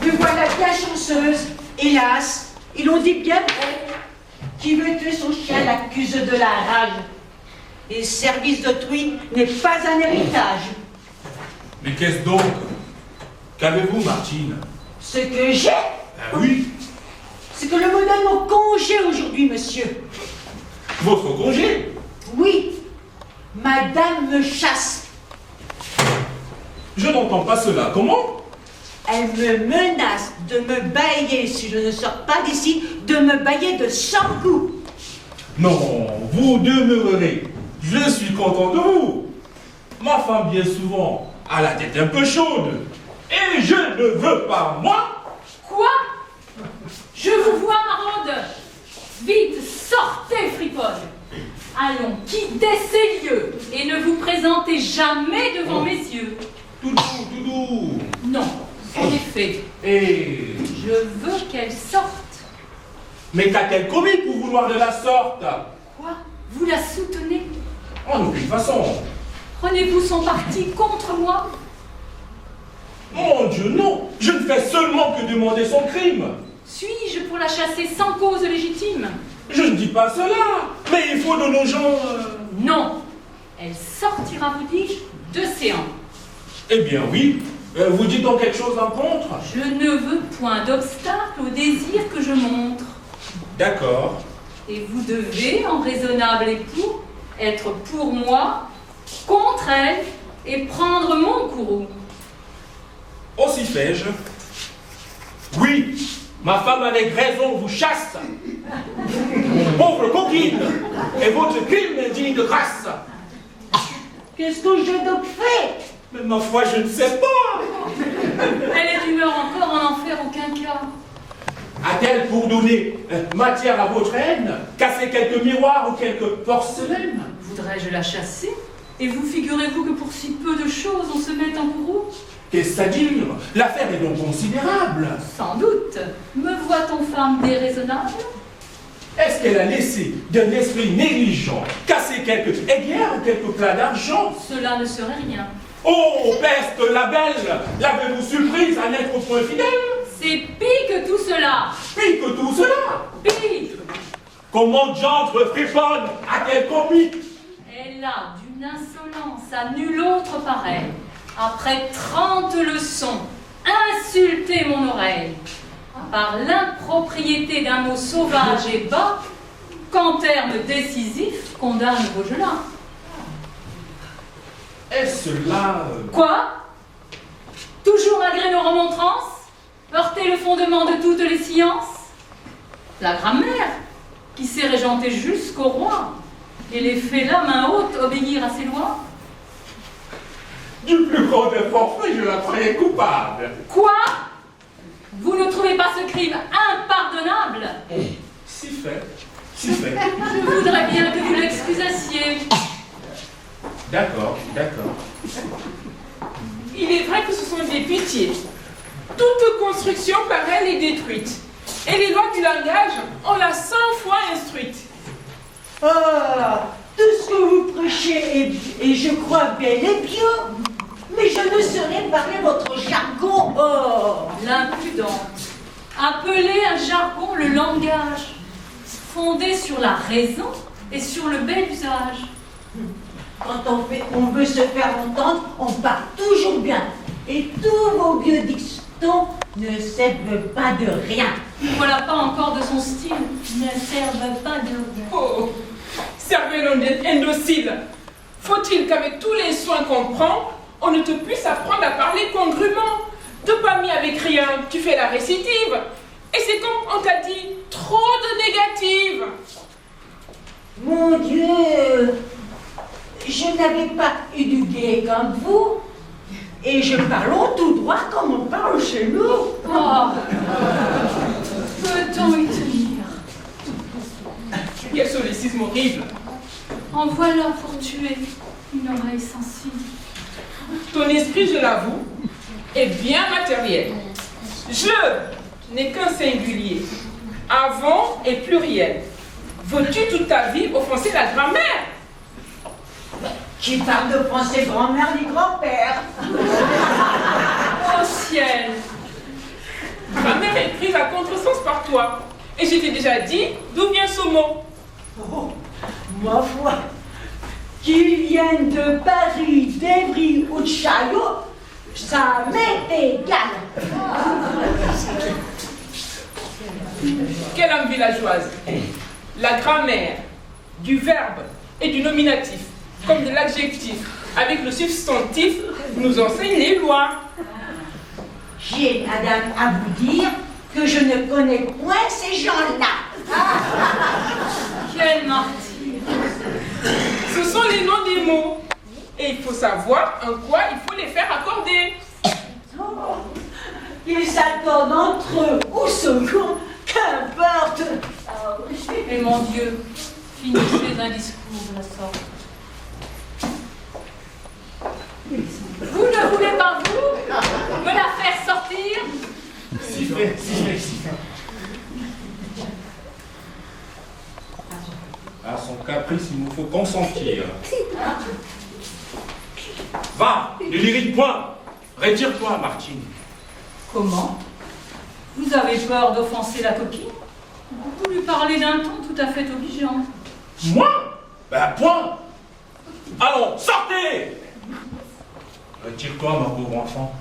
Me voilà bien chanceuse, hélas. Ils l'ont dit bien vrai. Qui veut tuer son chien l'accuse de la rage. Et le service d'autrui n'est pas un héritage. Mais qu'est-ce donc? Qu'avez-vous, Martine? Ce que j'ai, Ah oui, c'est que le me donne mon congé aujourd'hui, monsieur. votre congé? Oui, madame me chasse. Je n'entends pas cela. Comment? Elle me menace de me bailler si je ne sors pas d'ici, de me bailler de 100 coups. Non, vous demeurerez. Je suis content de vous. Ma femme, bien souvent, a la tête un peu chaude. Et je ne veux pas, moi. Quoi? Je vous vois, maraude. Vite, sortez, friponne. Allons, quittez ces lieux et ne vous présentez jamais devant mes yeux. Tout doux. Non, en effet, Et... je veux qu'elle sorte. Mais qu'a-t-elle commis pour vouloir de la sorte? Quoi? Vous la soutenez? En aucune façon. Prenez-vous son parti contre moi? Mon Dieu, non. Je ne fais seulement que demander son crime. Suis-je pour la chasser sans cause légitime? Je ne dis pas cela. Mais il faut de nos gens... Non. Elle sortira, vous dis-je, de séance. Eh bien oui. Vous dites donc quelque chose en contre? Je ne veux point d'obstacle au désir que je montre. D'accord. Et vous devez, en raisonnable époux, être pour moi, contre elle, et prendre mon courroux. Aussi fais-je. Oui, ma femme avec raison vous chasse. Pauvre coquine. Et votre crime est digne de grâce. Qu'est-ce que j'ai donc fait? Mais ma foi, je ne sais pas. Elle est d'humeur encore en n'en faire aucun cas. A-t-elle pour donner matière à votre haine cassé quelques miroirs ou quelques porcelaines? Voudrais-je la chasser? Et vous figurez-vous que pour si peu de choses on se met en courroux? Qu'est-ce à dire? L'affaire est donc considérable. Sans doute. Me voit-on femme déraisonnable? Est-ce qu'elle a laissé d'un esprit négligent casser quelques aiguilles ou quelques plats d'argent? Cela ne serait rien. Oh, peste la belle! L'avez-vous surprise à n'être au point fidèle? C'est pis que tout cela. Pis que tout cela! Pis. Comment diantre friponne a-t-elle commis? Elle a d'une insolence à nul autre pareil. Après 30 leçons, insulté mon oreille. Par l'impropriété d'un mot sauvage et bas, qu'en termes décisifs condamne Vaugelin. Est-ce là... Quoi? Toujours malgré nos remontrances? Heurter le fondement de toutes les sciences? La grammaire, qui s'est régentée jusqu'au roi, et les faits là, main haute, obéir à ses lois? Du plus grand des forfaits, je la croyais coupable. Quoi? Vous ne trouvez pas ce crime impardonnable? Si fait, si fait. Je voudrais bien que vous l'excusassiez. D'accord, d'accord. Il est vrai que ce sont des pitiés. Toute construction par elle est détruite. Et les lois du langage, on l'a 100 fois instruite. Ah, tout ce que vous prêchez est, je crois, bel et bien. Mais je ne saurais parler votre jargon. Oh, L'impudente. Appeler un jargon le langage, fondé sur la raison et sur le bel usage. quand on veut se faire entendre, on parle toujours bien. Et tous vos vieux dictons ne servent pas de rien. Ne voilà pas encore de son style. Ne servent pas de rien. Oh, servez-nous d'être indocile. Faut-il qu'avec tous les soins qu'on prend, on ne te puisse apprendre à parler congrument? De pas mis avec rien, tu fais la récidive. Et c'est comme on t'a dit, trop de négatives. Mon Dieu, je n'avais pas éduqué comme vous. Et je parle tout droit comme on parle chez nous. Oh, peut-on y tenir? Quel solécisme horrible. En voilà pour tuer une oreille sensible. Ton esprit, je l'avoue, est bien matériel. Je n'ai qu'un singulier. Avant et pluriel. Veux-tu toute ta vie offenser la grammaire? qui parle de français grand-mère ni grand-père. Oh ciel! Ma mère est prise à contresens par toi. Et je t'ai déjà dit d'où vient ce mot. Oh, ma foi, qu'ils viennent de Paris, d'Evry ou de Chaillot, ça m'est égal. Quelle âme villageoise. La grammaire, du verbe et du nominatif, comme de l'adjectif, avec le substantif, nous enseigne les lois. J'ai, madame, à vous dire que je ne connais point ces gens-là. Quel martyr! Ce sont les noms des mots. Et il faut savoir en quoi il faut les faire accorder. Oh, ils s'accordent entre eux ou second, qu'importe. Et mon Dieu, finissez un discours de la sorte. Vous ne voulez pas, vous, me la faire sortir? Si fait. À son caprice, il nous faut consentir. Va, ne l'irrite point. Retire-toi, Martine. Comment? Vous avez peur d'offenser la coquine? Vous lui parlez d'un ton tout à fait obligeant. Moi? Ben, point. Allons, sortez. Retire-toi, ma pauvre enfant.